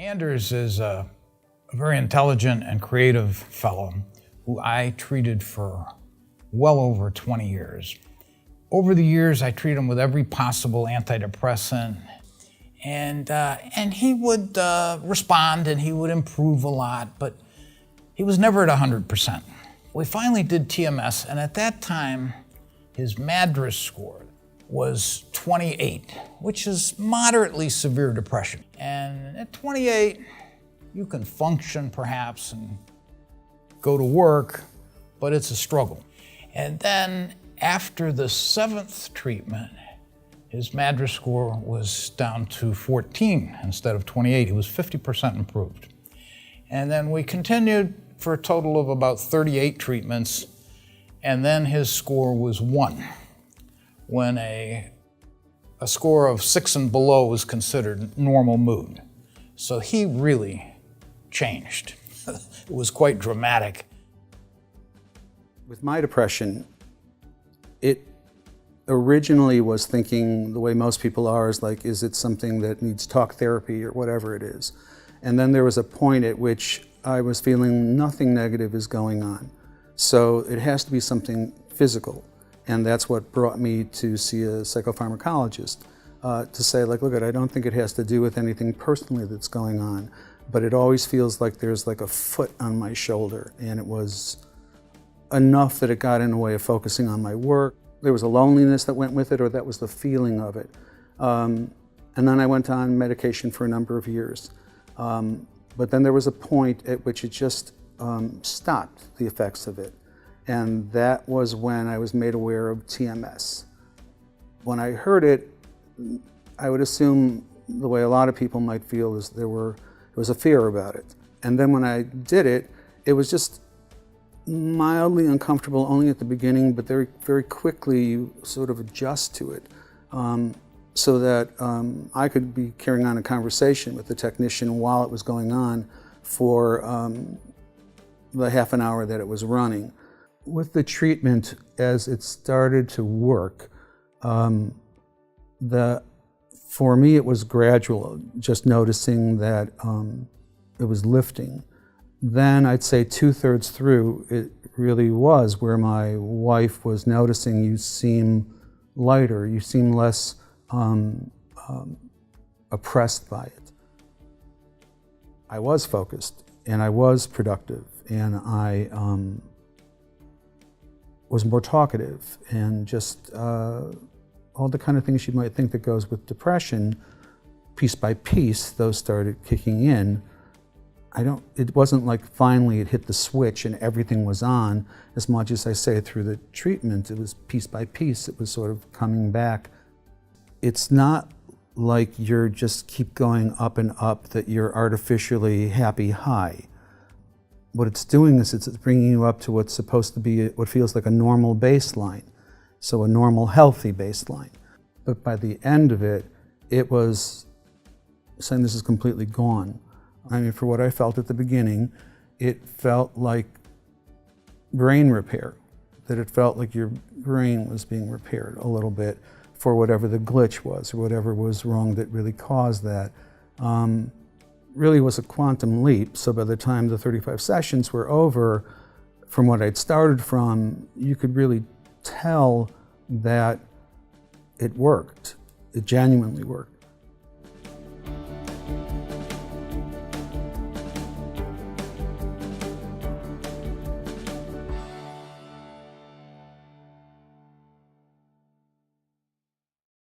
Anders is a very intelligent and creative fellow who I treated for well over 20 years. Over the years, I treated him with every possible antidepressant, and he would respond and he would improve a lot, but he was never at 100%. We finally did TMS, and at that time, his MADRS score was 28, which is moderately severe depression. And at 28, you can function perhaps and go to work, but it's a struggle. And then after the 7th treatment, his MADRS score was down to 14 instead of 28. He was 50% improved. And then we continued for a total of about 38 treatments, and then his score was 1, when a score of 6 and below was considered normal mood. So he really changed. It was quite dramatic. With my depression, it originally was thinking the way most people are, is like, is it something that needs talk therapy or whatever it is? And then there was a point at which I was feeling nothing negative is going on. So it has to be something physical. And that's what brought me to see a psychopharmacologist, to say, like, look, I don't think it has to do with anything personally that's going on, but it always feels like there's like a foot on my shoulder. And it was enough that it got in the way of focusing on my work. There was a loneliness that went with it, or that was the feeling of it. And then I went on medication for a number of years. But then there was a point at which it just stopped, the effects of it. And that was when I was made aware of TMS. When I heard it, I would assume the way a lot of people might feel is there was a fear about it. And then when I did it, it was just mildly uncomfortable only at the beginning, but very, very quickly you sort of adjust to it. So that I could be carrying on a conversation with the technician while it was going on for the half an hour that it was running. With the treatment, as it started to work, for me it was gradual, just noticing that it was lifting. Then I'd say 2/3 through, it really was where my wife was noticing, you seem lighter, you seem less oppressed by it. I was focused and I was productive, and I was more talkative, and just all the kind of things you might think that goes with depression. Piece by piece, those started kicking in. It wasn't like finally it hit the switch and everything was on, as much as I say through the treatment. It was piece by piece, it was sort of coming back. It's not like you're just keep going up and up, that you're artificially happy high. What it's doing is it's bringing you up to what's supposed to be what feels like a normal baseline. So a normal, healthy baseline. But by the end of it, it was saying this is completely gone. I mean, for what I felt at the beginning, it felt like brain repair, that it felt like your brain was being repaired a little bit for whatever the glitch was, or whatever was wrong that really caused that. Really was a quantum leap. So by the time the 35 sessions were over, from what I'd started from, you could really tell that it worked. It genuinely worked.